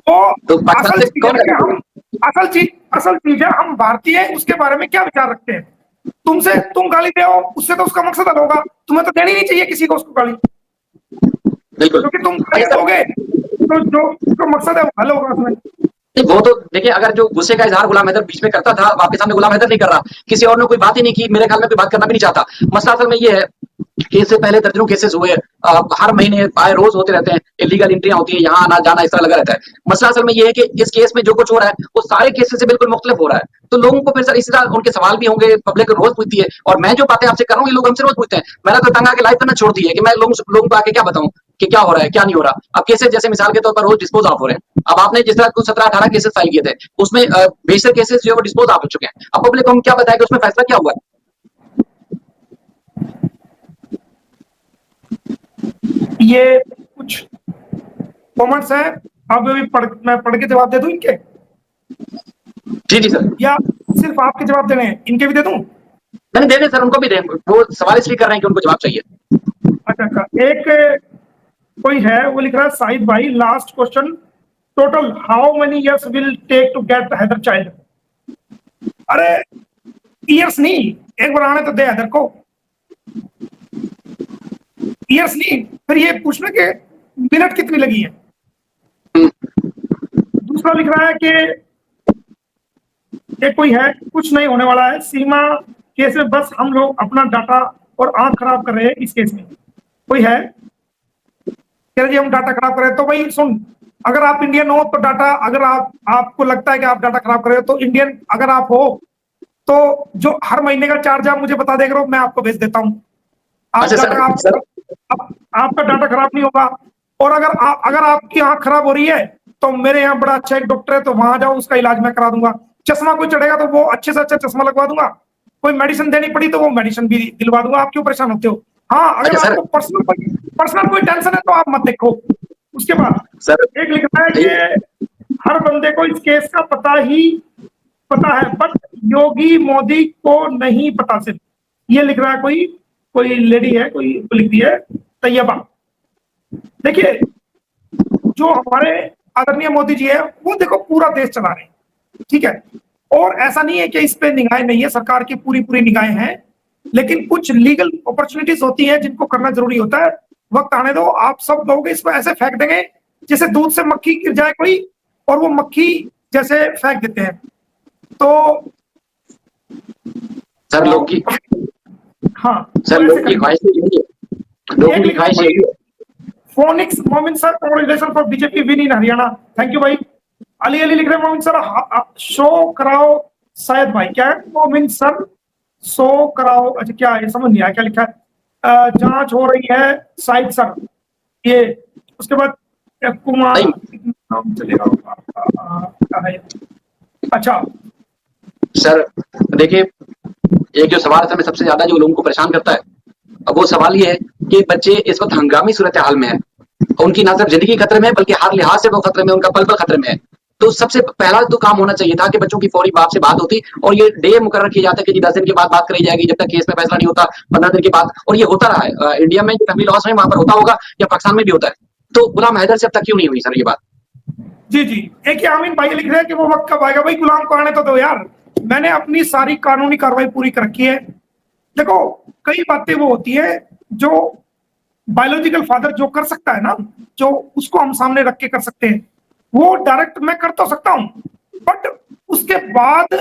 वो तो पाकिस्तान असल से चीज है कौन ना कि करेगा? हम असल चीज है, हम भारतीय उसके बारे में क्या विचार रखते हैं। तुम गाली दो, उससे तो उसका मकसद हल होगा। तुम्हें तो देनी नहीं चाहिए किसी को उसको गाली, बिल्कुल। क्योंकि तुम गाली अच्छा सर, दोगे तो जो मकसद है वो हल होगा उसमें। नहीं, वो तो देखिए, अगर जो गुस्से का इजहार गुलाम हैदर बीच में करता था, आपके सामने गुलाम हैदर नहीं कर रहा, किसी और ने कोई बात ही नहीं की, मेरे ख्याल में कोई बात करना भी नहीं चाहता। मसला असल में ये है कि इससे पहले दर्जनों केसेस हुए, हर महीने आए रोज होते रहते हैं, इलीगल एंट्रियां होती है, यहाँ आना जाना इस तरह लगा रहता है। मसला असल में ये है कि इस केस में जो कुछ हो रहा है वो सारे केसेस से बिल्कुल मुख्तलिफ हो रहा है। तो लोगों को फिर सर इसी तरह उनके सवाल भी होंगे, पब्लिक रोज पूछती है, और मैं जो बातें आपसे कर रहा हूँ ये लोग हमसे रोज पूछते हैं। मैंने तो तंग आके लाइव करना छोड़ दी है कि मैं लोगों को आके क्या बताऊं कि क्या हो रहा है क्या नहीं हो रहा। अब केसेस जैसे मिसाल के तौर पर रोज डिस्पोज ऑफ हो रहे हैं। अब आपने जिस तरह कुछ 17-18 केसेस फाइल किए थे, उसमें बेशतर केसेस जो है वो डिस्पोज ऑफ हो चुके हैं। अब पब्लिक को हम क्या बताएं कि उसमें फैसला क्या हुआ है? ये कुछ कॉमेंट्स हैं, अब मैं पढ़ के जवाब दे दूं इनके, जी जी सर। या सिर्फ आपके जवाब देने हैं, इनके भी दे दूं? मैंने दे दें सर, उनको भी दें, वो सवाल इसलिए कर रहे हैं कि उनको जवाब चाहिए। अच्छा अच्छा, एक कोई है वो लिख रहा है, साहिद भाई last question, total how many years will take to get हैदर चाइल्ड? अरे ईयर्स नहीं, एक बार आने तो दे हैदर को। ईयर्स नहीं, फिर ये पूछना कि मिनट कितनी लगी है। दूसरा लिख रहा है कि एक कोई है, कुछ नहीं होने वाला है, सीमा केस में बस हम लोग अपना डाटा और आंख खराब कर रहे हैं इस केस में। कोई है कह रहे जी हम डाटा खराब कर रहे हैं, तो भाई सुन, अगर आप इंडियन हो तो डाटा, अगर आपको लगता है कि आप डाटा खराब कर रहे हो तो इंडियन अगर आप हो तो जो हर महीने का चार्ज आप मुझे बता देगा, मैं आपको भेज देता हूँ। आप अच्छा डाटा सर, आपका डाटा खराब नहीं होगा। और अगर आपकी आंख खराब हो रही है तो मेरे यहाँ बड़ा अच्छा एक डॉक्टर है, तो वहां जाओ, उसका इलाज मैं करा दूंगा। चश्मा कोई चढ़ेगा तो वो अच्छे से अच्छा चश्मा लगवा दूंगा। कोई मेडिसिन देनी पड़ी तो वो मेडिसिन भी दिलवा दूंगा। आप क्यों परेशान होते हो? हाँ, अगर अच्छा सर, आपको पर्सनल कोई टेंशन है तो आप मत देखो। उसके बाद सर एक लिखा है कि हर बंदे को इस केस का पता है, बट योगी मोदी को नहीं पता सिर्फ। ये लिख रहा है कोई कोई लेडी है, कोई लिख दी है तैयबा। देखिए, जो हमारे आदरणीय मोदी जी है वो देखो पूरा देश चला रहे हैं, ठीक है, और ऐसा नहीं है कि इस पे निगाहें नहीं है, सरकार की पूरी पूरी निगाहें हैं। लेकिन कुछ लीगल अपॉर्चुनिटीज होती है जिनको करना जरूरी होता है। वक्त आने दो, आप सब लोग इसको ऐसे फेंक देंगे जैसे दूध से मक्खी गिर जाए कोई, और वो मक्खी जैसे फेंक देते हैं। तो सर लोग की हाँ, सर तो ऐसे लोग की करेंगे। ख्वाहिश यही है, लोगों एक की लिख रहा है ख्वाहिश कोई, यही है। फोनिक्स मोमिन sir, congratulation for BJP win in Haryana. Thank you भाई। अली अली लिख रहे हैं मोमिन सर, शो कराओ। शायद भाई क्या है मोमिन सर, शो कराओ, अच्छा क्या है समझ नहीं आया क्या लिखा है। जांच हो रही है शाहिद सर, ये। उसके बाद कुमार, नहीं नाम चलेगा क्या है, अच्छा। सर, देखिए, एक जो सवाल है सबसे ज्यादा जो लोगों को परेशान करता है, अब वो सवाल ये है कि बच्चे इस वक्त हंगामी सूरत हाल में है, उनकी ना सिर्फ जिंदगी खतरे में है बल्कि हर लिहाज से वो खतरे में, उनका पल पल खतरे में है। तो सबसे पहला तो काम होना चाहिए था कि बच्चों की फौरी बाप से बात होती, और ये डे मुकर्रर किया जाता है कि जी 10 दिन के बाद बात करी जाएगी, जब तक केस में फैसला नहीं होता 15 दिन के बाद। और ये होता रहा है इंडिया में, जो फैमिली लॉस है वहां पर होता होगा, या पाकिस्तान में भी होता है। तो गुलाम हैदर से अब तक क्यों नहीं हुई सर ये बात? जी जी, एक ही आमीन भाई लिख रहे हैं कि वो वक्त कब आएगा। भाई गुलाम को आने तो दो यार, मैंने अपनी सारी कानूनी कार्रवाई पूरी कर रखी है। देखो, कई बातें वो होती है जो बायोलॉजिकल फादर जो कर सकता है ना, जो उसको हम सामने रख के कर सकते हैं, वो डायरेक्ट मैं कर तो सकता हूं, बट उसके बाद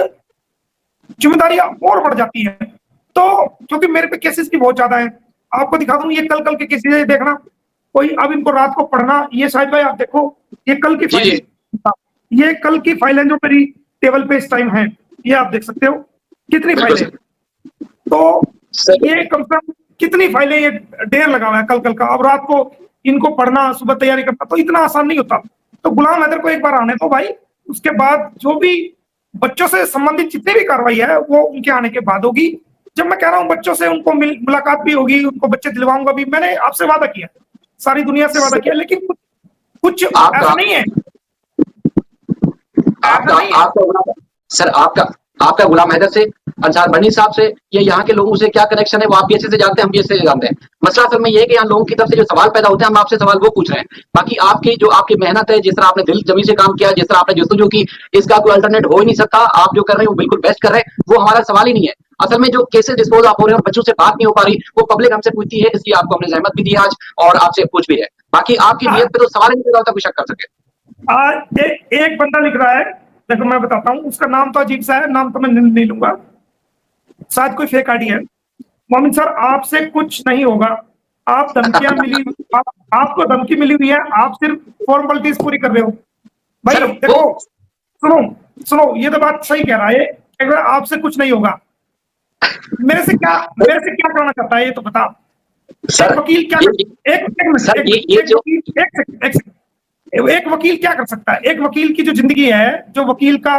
जिम्मेदारियां और बढ़ जाती है। तो क्योंकि मेरे पे केसेस की बहुत ज्यादा है, आपको दिखा दूं, ये कल के केसेस है, देखना कोई। अब इनको रात को पढ़ना, ये शायद भाई आप देखो, ये कल की जी फाइल जी है, ये कल की फाइल है जो मेरी टेबल पे इस टाइम है, ये आप देख सकते हो कितनी बिल्कुल फाइलें। सर। तो सर ये कम से कम कितनी फाइलें, ये ढेर लगा हुआ है कल का। अब रात को इनको पढ़ना, सुबह तैयारी करना, तो इतना आसान नहीं होता। तो गुलाम हैदर को एक बार आने दो भाई, उसके बाद जो भी बच्चों से संबंधित जितनी भी कार्रवाई है वो उनके आने के बाद होगी। जब मैं कह रहा हूँ बच्चों से उनको मुलाकात भी होगी, उनको बच्चे दिलवाऊंगा भी, मैंने आपसे वादा किया, सारी दुनिया से वादा किया। लेकिन कुछ ऐसा आपका नहीं है, ऐसा आपका नहीं है। आपका सर आपका आपका गुलाम हैदर से अंसार बनी साहब से या यहाँ के लोगों से क्या कनेक्शन है वो आप भी अच्छे से जानते हैं, हम भी अच्छे से जानते हैं। मसला असल में ये है कि यहाँ लोगों की तरफ से जो सवाल पैदा होते हैं हम आपसे सवाल वो पूछ रहे हैं। बाकी आपकी जो आपकी मेहनत है, जिस तरह आपने दिल जमी से काम किया, जिस तरह आपने जस्तुजू की, इसका कोई अल्टरनेट हो ही नहीं सकता। आप जो कर रहे हैं वो बिल्कुल बेस्ट कर रहे हैं, वो हमारा सवाल ही नहीं है। असल में जो केसेस डिस्पोज आप हो रहे हैं और बच्चों से बात नहीं हो पा रही, वो पब्लिक हमसे पूछती है, इसलिए आपको हमने जहमत भी दी आज और आपसे पूछ भी है। बाकी आपकी नीयत पे तो सवाल ही नहीं पैदा होता कोई शक कर सके। आज एक बंदा लिख रहा है, देखो मैं बताता हूँ, उसका नाम तो अजीब सा है, नाम तो मैं नहीं लूंगा, शायद कोई फेक आईडी है। मोमिन सर आपसे कुछ नहीं होगा, आप धमकियां मिली, आपको धमकी मिली हुई है, आप सिर्फ फॉर्मेलिटीज पूरी कर रहे हो। भाई देखो सुनो, ये तो बात सही कह रहा है, अगर आपसे कुछ नहीं होगा, मेरे से क्या करना चाहता है ये तो बता। सर वकील क्या एक वकील क्या कर सकता है? एक वकील की जो जिंदगी है, जो वकील का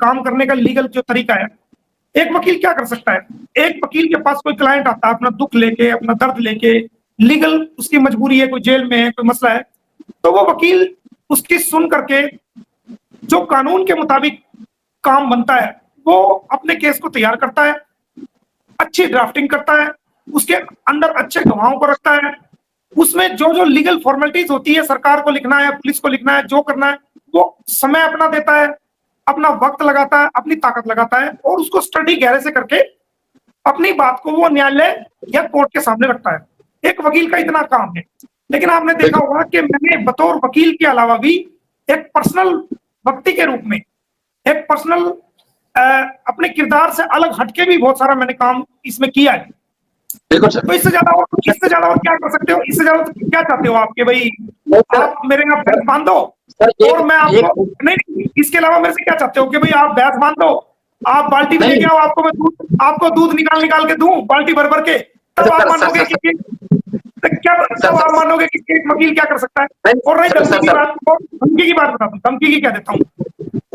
काम करने का लीगल जो तरीका है, एक वकील क्या कर सकता है? एक वकील के पास कोई क्लाइंट आता है अपना दुख लेके, अपना दर्द लेके, लीगल उसकी मजबूरी है, कोई जेल में है, कोई मसला है, तो वो वकील उसकी सुन करके जो कानून के मुताबिक काम बनता है वो अपने केस को तैयार करता है, अच्छी ड्राफ्टिंग करता है, उसके अंदर अच्छे गवाहों को रखता है, उसमें जो जो लीगल फॉर्मेलिटीज होती है, सरकार को लिखना है, पुलिस को लिखना है, जो करना है, वो समय अपना देता है, अपना वक्त लगाता है, अपनी ताकत लगाता है और उसको स्टडी गहरे से करके अपनी बात को वो न्यायालय या कोर्ट के सामने रखता है। एक वकील का इतना काम है। लेकिन आपने देखा होगा कि मैंने बतौर वकील के अलावा भी एक पर्सनल व्यक्ति के रूप में, एक पर्सनल अपने किरदार से अलग हटके भी बहुत सारा मैंने काम इसमें किया है। तो इससे ज्यादा और क्या कर सकते हो? इससे ज्यादा क्या चाहते हो आप कि भाई आप मेरे यहाँ भैंस बांध दो और मैं आपको नहीं, इसके अलावा मेरे से क्या चाहते हो कि भाई आप भैंस बांध दो, आप बाल्टी में लेके आओ, आपको दूध निकाल के दूं बाल्टी भर भर के, तब आप मानोगे कि क्या, तब आप मानोगे कि एक वकील क्या कर सकता है? और नहीं, धमकी की बात बताता हूँ, धमकी की क्या देता हूँ,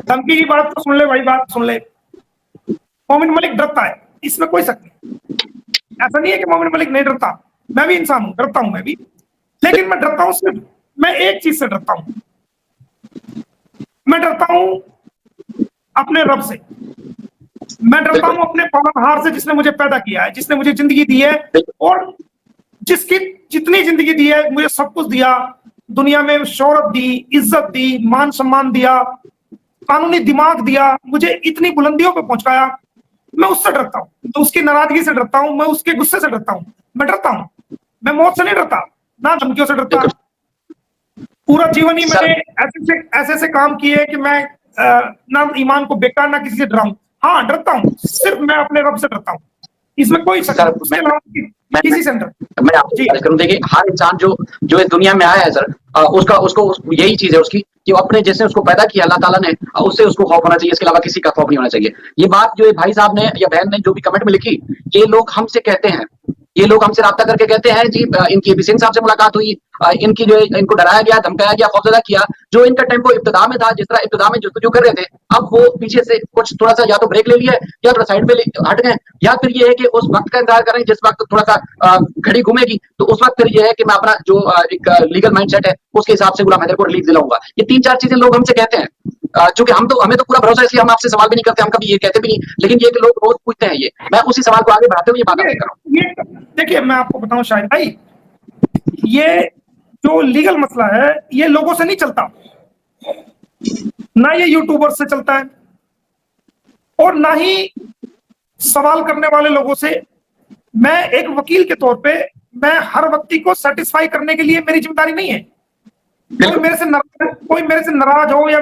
धमकी की बात तो सुन ले भाई, बात सुन ले। मोमिन मलिक डरता है, इसमें कोई शक नहीं, ऐसा नहीं है कि मोमिन मलिक नहीं डरता, मैं भी इंसान हूं, डरता हूं मैं भी, लेकिन मैं डरता हूं सिर्फ, मैं एक चीज से डरता हूं, मैं डरता हूं अपने रब से, मैं डरता हूं अपने पालनहार से जिसने मुझे पैदा किया है, जिसने मुझे जिंदगी दी है और जिसकी जितनी जिंदगी दी है, मुझे सब कुछ दिया, दुनिया में शोहरत दी, इज्जत दी, मान सम्मान दिया, कानूनी दिमाग दिया, मुझे इतनी बुलंदियों पे पहुंचाया। मैं उससे डरता हूँ, मैं उसकी नाराजगी से डरता हूँ, मैं उसके गुस्से से डरता हूँ, मैं डरता हूँ, मैं मौत से नहीं डरता, ना धमकियों से डरता। पूरा जीवन ही मैंने ऐसे काम किए कि मैं ना ईमान को बेकार ना किसी से डराऊं। हाँ डरता हूँ, सिर्फ मैं अपने रब से डरता हूँ, इसमें कोई शक नहीं, उसके अलावा किसी से डर। मैं आपको करूं, देखिए हर इंसान जो इस दुनिया में आया है सर, उसको यही चीज है उसकी कि वो अपने जैसे उसको पैदा किया अल्लाह ताला ने, उससे उसको खौफ होना चाहिए, इसके अलावा किसी का खौफ नहीं होना चाहिए। ये बात जो भाई साहब ने या बहन ने जो भी कमेंट में लिखी, ये लोग हमसे कहते हैं, ये लोग हमसे राब्ता करके कहते हैं जी इनकी अभी सिंह साहब से मुलाकात हुई, इनकी जो इनको डराया गया, धमकाया गया, खौफजदा किया, जो इनका टेम्पो इब्तिदा में था, जिस तरह इब्तिदा में जो कर रहे थे, अब वो पीछे से कुछ थोड़ा सा या तो ब्रेक ले लिया या थोड़ा साइड पे हट गए, या फिर ये है कि उस वक्त का इंतजार करें जिस वक्त थोड़ा सा घड़ी घूमेगी, तो उस वक्त फिर ये है कि मैं अपना जो एक लीगल माइंडसेट है उसके हिसाब से गुलाम हैदर को रिलीज दिलाऊंगा। ये 3-4 चीजें लोग हमसे कहते हैं, चूंकि हमें तो पूरा भरोसा है, इसलिए हम आपसे सवाल भी नहीं करते, हम कभी ये कहते भी नहीं, लेकिन ये कि लोग रोज पूछते हैं, ये मैं उसी सवाल को आगे बढ़ाते हुए ये बात कर रहा हूँ। देखिए मैं आपको बताऊं शाहिद भाई, ये जो लीगल मसला है ये लोगों से नहीं चलता, ना ये यूट्यूबर से चलता है और ना ही सवाल करने वाले लोगों से। मैं एक वकील के तौर पे मैं हर व्यक्ति को सेटिस्फाई करने के लिए मेरी जिम्मेदारी नहीं है। कोई मेरे से नाराज हो या